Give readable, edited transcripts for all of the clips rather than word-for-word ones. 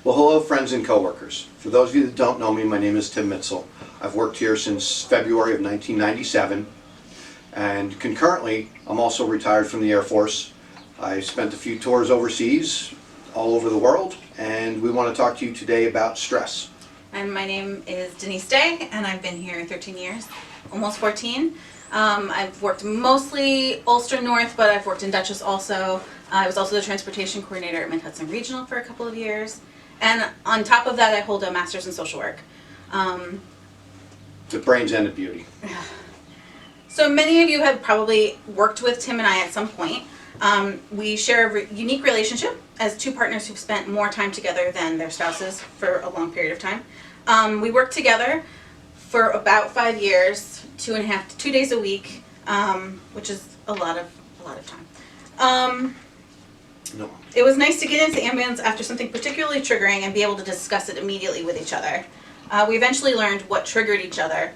Well, hello friends and coworkers. For those of you that don't know me, my name is Tim Mitzel. I've worked here since February of 1997, and concurrently I'm also retired from the Air Force. I spent a few tours overseas, all over the world, and we want to talk to you today about stress. And my name is Denise Day, and I've been here 13 years, almost 14. I've worked mostly Ulster North, but I've worked in Dutchess also. I was also the transportation coordinator at Mid-Hudson Regional for a couple of years. And on top of that, I hold a master's in social work. The brains and the beauty. So many of you have probably worked with Tim and I at some point. We share a unique relationship as two partners who've spent more time together than their spouses for a long period of time. We worked together for about 5 years, 2 days a week, which is a lot of time. No. It was nice to get into ambulance after something particularly triggering and be able to discuss it immediately with each other. We eventually learned what triggered each other,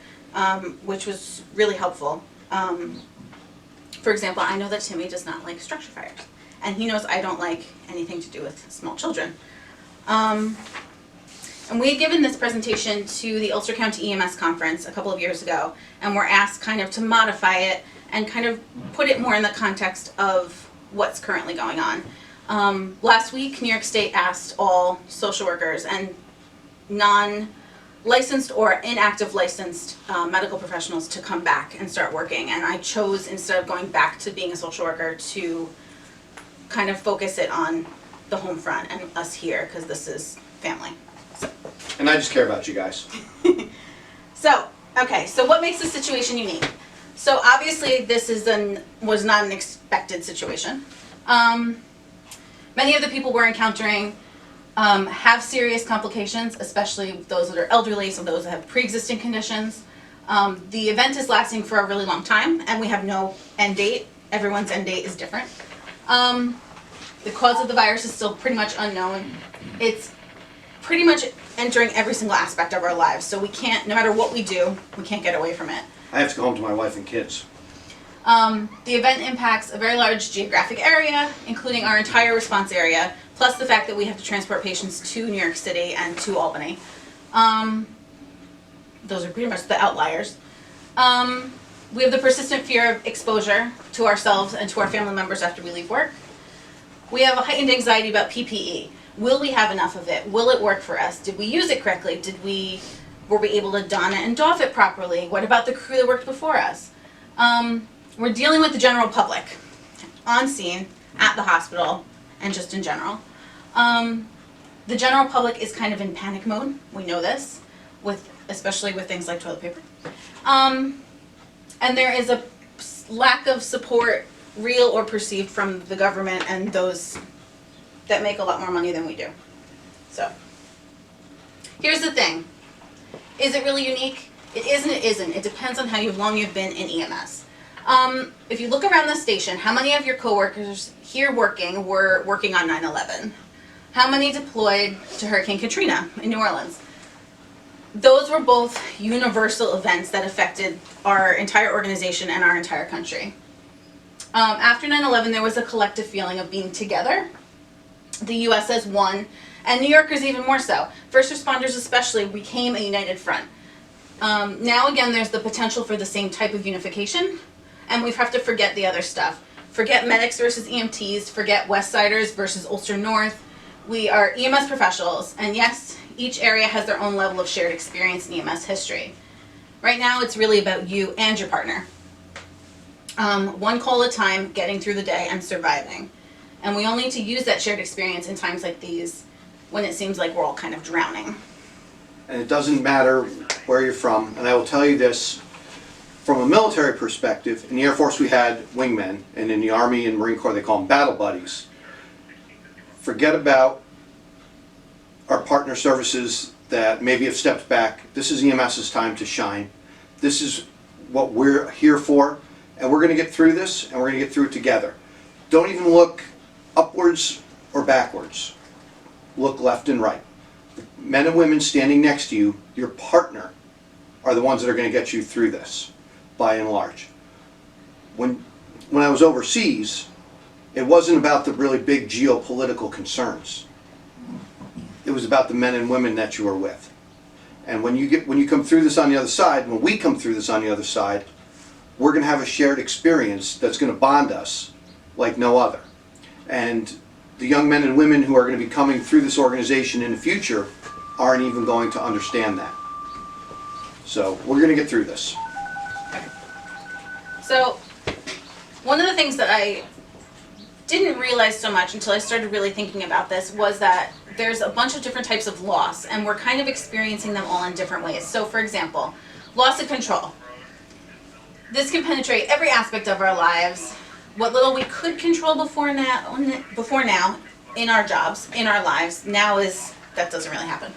which was really helpful. For example, I know that Timmy does not like structure fires, and he knows I don't like anything to do with small children. And we had given this presentation to the Ulster County EMS conference a couple of years ago, and were asked kind of to modify it and kind of put it more in the context of what's currently going on. Last week, New York State asked all social workers and non-licensed or inactive licensed medical professionals to come back and start working. And I chose, instead of going back to being a social worker, to kind of focus it on the home front and us here, because this is family. And I just care about you guys. So what makes this situation unique? So obviously this was not an expected situation. Many of the people we're encountering have serious complications, especially those that are elderly, so those that have pre-existing conditions. The event is lasting for a really long time, and we have no end date. Everyone's end date is different. The cause of the virus is still pretty much unknown. It's pretty much entering every single aspect of our lives, so we can't, no matter what we do, we can't get away from it. I have to go home to my wife and kids. The event impacts a very large geographic area, including our entire response area, plus the fact that we have to transport patients to New York City and to Albany. Those are pretty much the outliers. We have the persistent fear of exposure to ourselves and to our family members after we leave work. We have a heightened anxiety about PPE. Will we have enough of it? Will it work for us? Did we use it correctly? Were we able to don it and doff it properly? What about the crew that worked before us? We're dealing with the general public on scene, at the hospital, and just in general. The general public is kind of in panic mode. We know this, especially with things like toilet paper. And there is a lack of support, real or perceived, from the government and those that make a lot more money than we do. So, here's the thing. Is it really unique? It isn't, it isn't. It depends on how long you've been in EMS. If you look around the station, how many of your coworkers here working were working on 9/11? How many deployed to Hurricane Katrina in New Orleans? Those were both universal events that affected our entire organization and our entire country. After 9/11, there was a collective feeling of being together. The U.S. as one, and New Yorkers even more so. First responders especially became a united front. Now again, there's the potential for the same type of unification, and we have to forget the other stuff. Forget medics versus EMTs, forget West Siders versus Ulster North. We are EMS professionals, and yes, each area has their own level of shared experience in EMS history. Right now, it's really about you and your partner. One call at a time, getting through the day and surviving. And we only need to use that shared experience in times like these, when it seems like we're all kind of drowning. And it doesn't matter where you're from, and I will tell you this, from a military perspective, in the Air Force we had wingmen, and in the Army and Marine Corps they call them battle buddies. Forget about our partner services that maybe have stepped back. This is EMS's time to shine. This is what we're here for, and we're going to get through this, and we're going to get through it together. Don't even look upwards or backwards. Look left and right. Men and women standing next to you, your partner, are the ones that are going to get you through this, by and large. When I was overseas, it wasn't about the really big geopolitical concerns. It was about the men and women that you were with. And when you come through this on the other side, when we come through this on the other side, we're going to have a shared experience that's going to bond us like no other. And the young men and women who are going to be coming through this organization in the future aren't even going to understand that. So we're going to get through this. So one of the things that I didn't realize so much until I started really thinking about this was that there's a bunch of different types of loss, and we're kind of experiencing them all in different ways. So for example, loss of control. This can penetrate every aspect of our lives. What little we could control before now in our jobs, in our lives, now is, that doesn't really happen.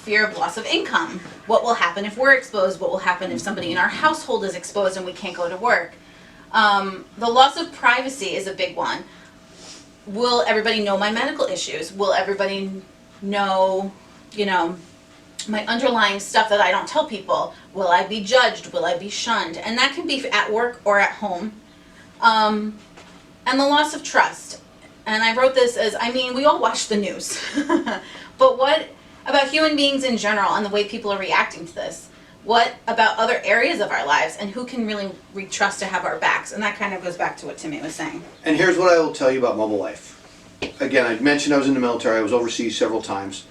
Fear of loss of income. What will happen if we're exposed? What will happen if somebody in our household is exposed and we can't go to work? The loss of privacy is a big one. Will everybody know my medical issues? Will everybody know, my underlying stuff that I don't tell people? Will I be judged? Will I be shunned? And that can be at work or at home. And the loss of trust. And I wrote this as, we all watch the news. But what about human beings in general and the way people are reacting to this? What about other areas of our lives, and who can really we trust to have our backs? And that kind of goes back to what Timmy was saying. And here's what I will tell you about mobile life. Again, I mentioned I was in the military. I was overseas several times.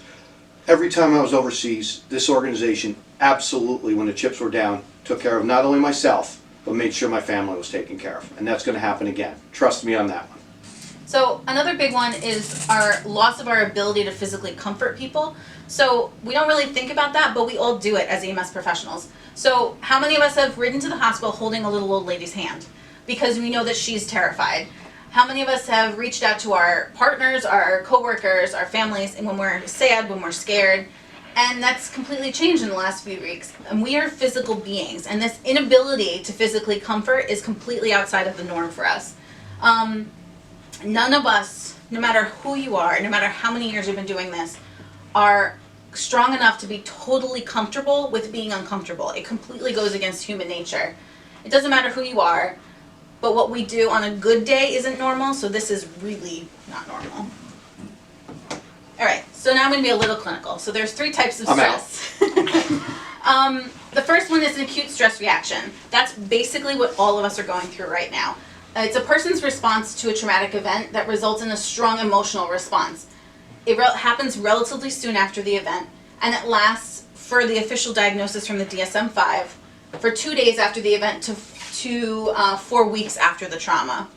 Every time I was overseas, this organization absolutely, when the chips were down, took care of not only myself, but made sure my family was taken care of. And that's going to happen again. Trust me on that one. So another big one is our loss of our ability to physically comfort people. So we don't really think about that, but we all do it as EMS professionals. So how many of us have ridden to the hospital holding a little old lady's hand because we know that she's terrified? How many of us have reached out to our partners, our coworkers, our families, and when we're sad, when we're scared? And that's completely changed in the last few weeks. And we are physical beings, and this inability to physically comfort is completely outside of the norm for us. None of us, no matter who you are, no matter how many years you've been doing this, are strong enough to be totally comfortable with being uncomfortable. It completely goes against human nature. It doesn't matter who you are, but what we do on a good day isn't normal, so this is really not normal. All right, so now I'm going to be a little clinical. So there's 3 types of stress. The first one is an acute stress reaction. That's basically what all of us are going through right now. It's a person's response to a traumatic event that results in a strong emotional response. It happens relatively soon after the event, and it lasts, for the official diagnosis from the DSM-5, for 2 days after the event to 4 weeks after the trauma.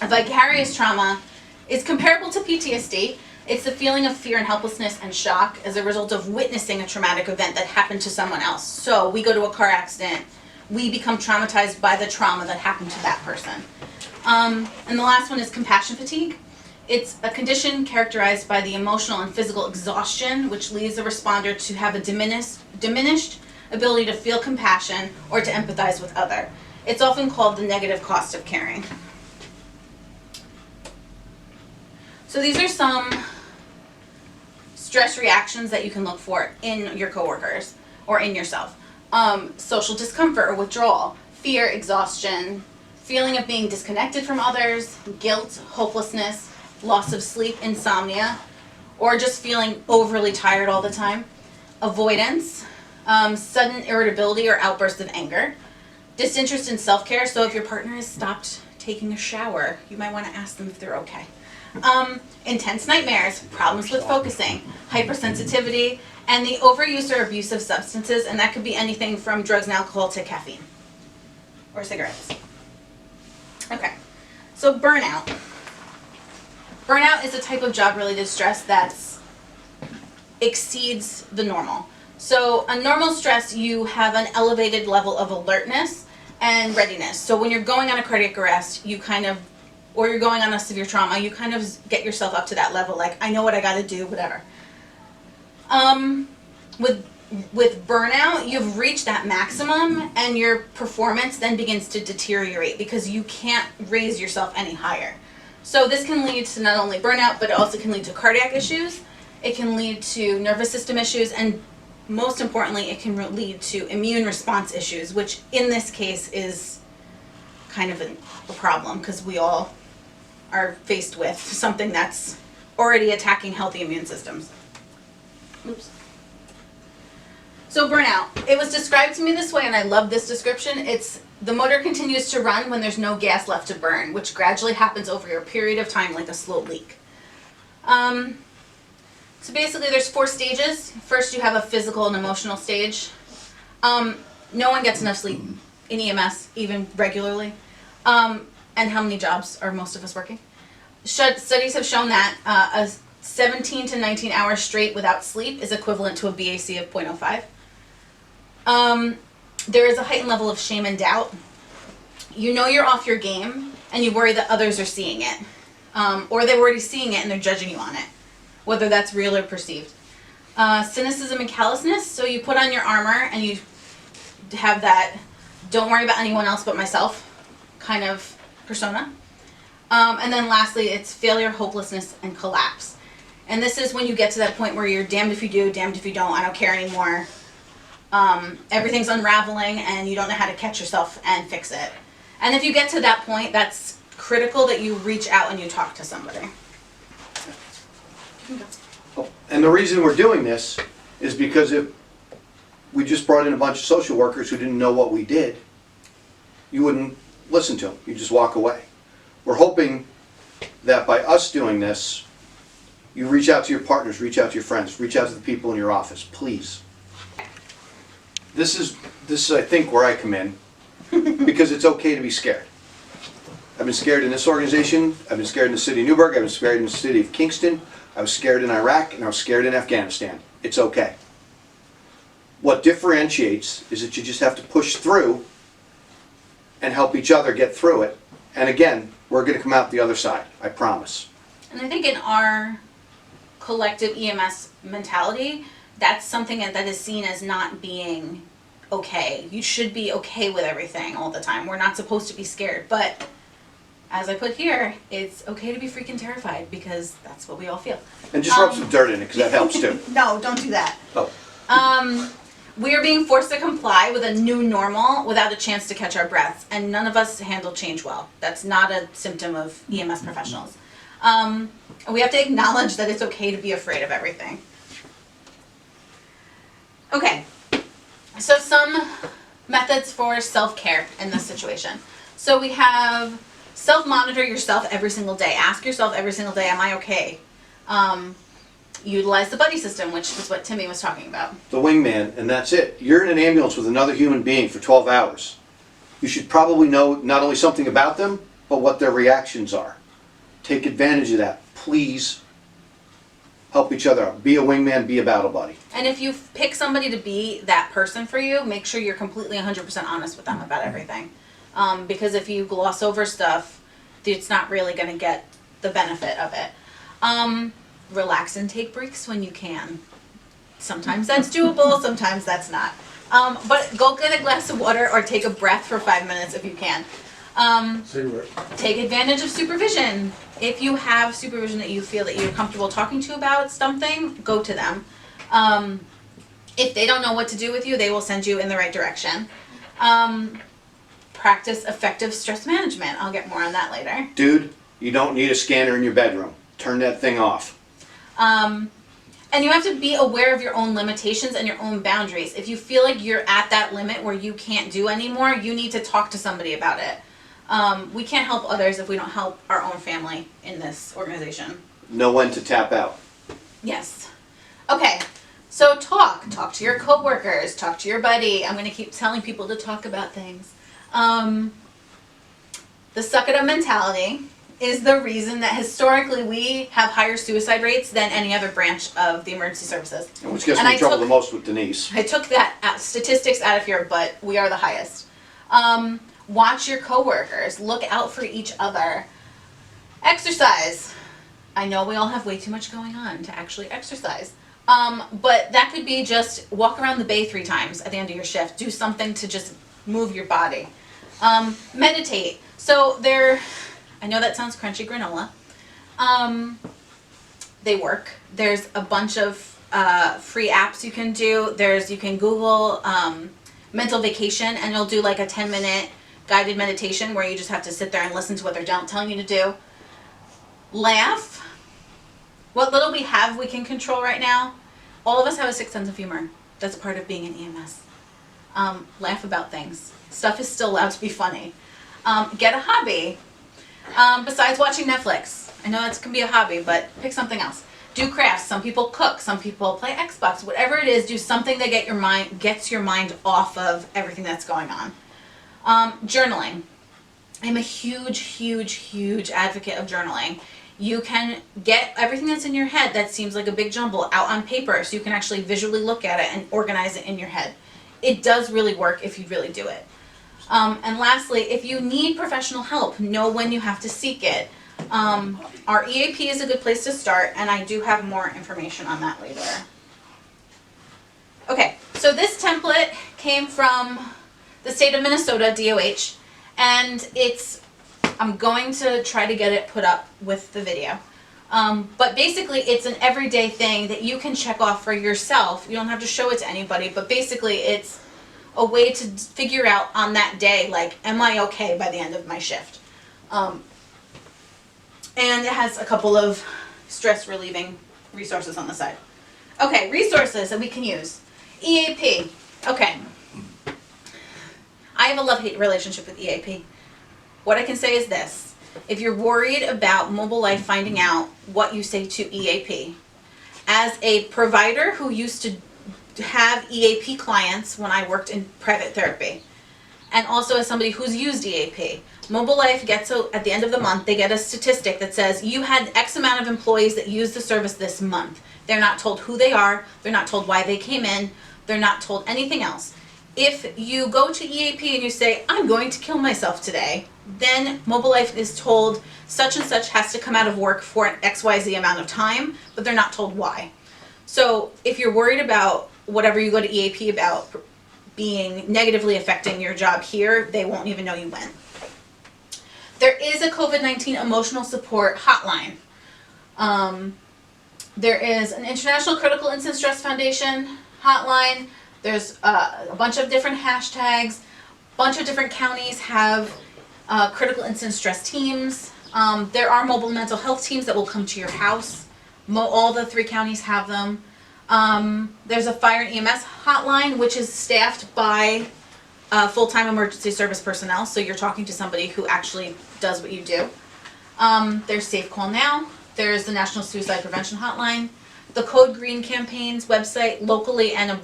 A vicarious trauma is comparable to PTSD. It's the feeling of fear and helplessness and shock as a result of witnessing a traumatic event that happened to someone else. So we go to a car accident, we become traumatized by the trauma that happened to that person. And the last one is compassion fatigue. It's a condition characterized by the emotional and physical exhaustion, which leads the responder to have a diminished ability to feel compassion or to empathize with others. It's often called the negative cost of caring. So these are some stress reactions that you can look for in your coworkers or in yourself. Social discomfort or withdrawal, fear, exhaustion, feeling of being disconnected from others, guilt, hopelessness, loss of sleep, insomnia, or just feeling overly tired all the time, avoidance, sudden irritability or outbursts of anger, disinterest in self-care. So if your partner has stopped taking a shower, you might want to ask them if they're okay. Intense nightmares, problems with focusing, hypersensitivity, and the overuse or abuse of substances, and that could be anything from drugs and alcohol to caffeine or cigarettes. Okay, so burnout. Burnout is a type of job-related stress that exceeds the normal. So a normal stress, you have an elevated level of alertness and readiness. So when you're going on a cardiac arrest, or you're going on a severe trauma, you kind of get yourself up to that level, like, I know what I gotta do, whatever. With burnout, you've reached that maximum and your performance then begins to deteriorate because you can't raise yourself any higher. So this can lead to not only burnout, but it also can lead to cardiac issues. It can lead to nervous system issues, and most importantly, it can lead to immune response issues, which in this case is kind of a problem because we all are faced with something that's already attacking healthy immune systems. Oops. So burnout. It was described to me this way, and I love this description. It's the motor continues to run when there's no gas left to burn, which gradually happens over a period of time like a slow leak. So basically there's 4 stages. First you have a physical and emotional stage. No one gets enough sleep in EMS, even regularly. And how many jobs are most of us working? Studies have shown that a 17 to 19 hours straight without sleep is equivalent to a BAC of 0.05. There is a heightened level of shame and doubt. You know you're off your game, and you worry that others are seeing it. Or they're already seeing it and they're judging you on it, whether that's real or perceived. Cynicism and callousness, so you put on your armor and you have that don't worry about anyone else but myself kind of persona. And then lastly, it's failure, hopelessness, and collapse. And this is when you get to that point where you're damned if you do, damned if you don't, I don't care anymore. Everything's unraveling and you don't know how to catch yourself and fix it. And if you get to that point, that's critical that you reach out and you talk to somebody. And the reason we're doing this is because if we just brought in a bunch of social workers who didn't know what we did, you wouldn't listen to them. You just walk away. We're hoping that by us doing this, you reach out to your partners, reach out to your friends, reach out to the people in your office, please. This is I think where I come in, because it's okay to be scared. I've been scared in this organization, I've been scared in the city of Newburgh, I've been scared in the city of Kingston, I was scared in Iraq, and I was scared in Afghanistan. It's okay. What differentiates is that you just have to push through and help each other get through it. And again, we're going to come out the other side, I promise. And I think in our collective EMS mentality, that's something that is seen as not being okay. You should be okay with everything all the time. We're not supposed to be scared. But as I put here, it's okay to be freaking terrified because that's what we all feel. And just rub some dirt in it because that helps too. No, don't do that. Oh. We are being forced to comply with a new normal without a chance to catch our breaths, and none of us handle change well. That's not a symptom of EMS professionals. We have to acknowledge that it's okay to be afraid of everything. Okay, so some methods for self-care in this situation. So we have self-monitor yourself every single day. Ask yourself every single day, am I okay? Utilize the buddy system, which is what Timmy was talking about. The wingman, and that's it. You're in an ambulance with another human being for 12 hours. You should probably know not only something about them, but what their reactions are. Take advantage of that. Please help each other out. Be a wingman, be a battle buddy. And if you pick somebody to be that person for you, make sure you're completely 100% honest with them about everything. Because if you gloss over stuff, it's not really going to get the benefit of it. Relax and take breaks when you can. Sometimes that's doable, sometimes that's not. But go get a glass of water or take a breath for 5 minutes if you can. Take advantage of supervision. If you have supervision that you feel that you're comfortable talking to about something, go to them. If they don't know what to do with you, they will send you in the right direction. Practice effective stress management. I'll get more on that later. Dude, you don't need a scanner in your bedroom. Turn that thing off. And you have to be aware of your own limitations and your own boundaries. If you feel like you're at that limit where you can't do anymore, you need to talk to somebody about it. We can't help others if we don't help our own family in this organization. Know when to tap out. Yes. Okay, so talk to your coworkers, talk to your buddy. I'm going to keep telling people to talk about things. The suck it up mentality is the reason that historically we have higher suicide rates than any other branch of the emergency services. And which gets me in trouble the most with Denise. I took that statistics out of here, but we are the highest. Watch your coworkers. Look out for each other. Exercise. I know we all have way too much going on to actually exercise. But that could be just walk around the bay 3 times at the end of your shift. Do something to just move your body. Meditate. So I know that sounds crunchy granola. They work. There's a bunch of free apps you can do. You can Google mental vacation, and you'll do like a 10-minute guided meditation where you just have to sit there and listen to what they're telling you to do. Laugh. What little we have, we can control right now. All of us have a sixth sense of humor. That's part of being an EMS. Laugh about things. Stuff is still allowed to be funny. Get a hobby. Besides watching Netflix. I know that can be a hobby, but pick something else. Do crafts. Some people cook. Some people play Xbox. Whatever it is, do something that gets your mind off of everything that's going on. Journaling. I'm a huge advocate of journaling. You can get everything that's in your head that seems like a big jumble out on paper so you can actually visually look at it and organize it in your head. It does really work if you really do it. And lastly, if you need professional help, know when you have to seek it. Our EAP is a good place to start, and I do have more information on that later. Okay, so this template came from the state of Minnesota, DOH, and I'm going to try to get it put up with the video. But basically it's an everyday thing that you can check off for yourself. You don't have to show it to anybody, but basically it's a way to figure out on that day, like, am I okay by the end of my shift? And it has a couple of stress relieving resources on the side. Okay, resources that we can use. EAP. Okay. I have a love-hate relationship with EAP. What I can say is this. If you're worried about Mobile Life finding out what you say to EAP, as a provider who used to have EAP clients when I worked in private therapy, and also as somebody who's used EAP, Mobile Life gets, at the end of the month, they get a statistic that says you had X amount of employees that used the service this month. They're not told who they are, they're not told why they came in, they're not told anything else. If you go to EAP and you say, I'm going to kill myself today, then Mobile Life is told such and such has to come out of work for an XYZ amount of time, but they're not told why. So if you're worried about whatever you go to EAP about being negatively affecting your job here, they won't even know you went. There is a COVID-19 emotional support hotline. There is an International Critical Incident Stress Foundation hotline. There's a bunch of different hashtags. A bunch of different counties have critical incident stress teams. There are mobile mental health teams that will come to your house. All the 3 counties have them. There's a fire and EMS hotline, which is staffed by full-time emergency service personnel, so you're talking to somebody who actually does what you do. There's Safe Call Now. There's the National Suicide Prevention Hotline. The Code Green campaign's website, locally and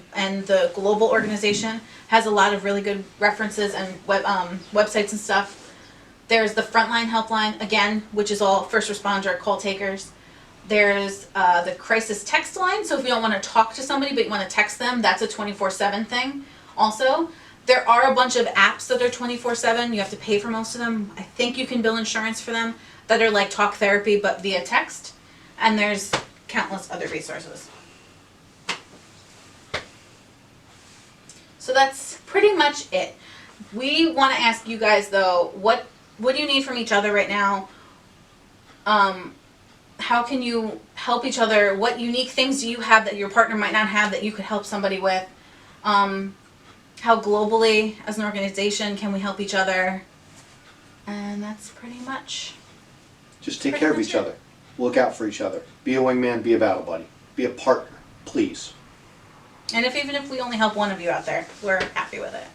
the global organization, has a lot of really good references and websites and stuff. There's the Frontline Helpline, again, which is all first responder call takers. There's the Crisis Text Line, so if you don't want to talk to somebody but you want to text them, that's a 24/7 thing also. There are a bunch of apps that are 24/7. You have to pay for most of them. I think you can bill insurance for them, that are like talk therapy but via text. And there's countless other resources. So that's pretty much it. We want to ask you guys though, what do you need from each other right now? How can you help each other? What unique things do you have that your partner might not have that you could help somebody with? How globally, as an organization, can we help each other? And that's pretty much. Just take care of each other. Look out for each other. Be a wingman, be a battle buddy. Be a partner, please. And even if we only help one of you out there, we're happy with it.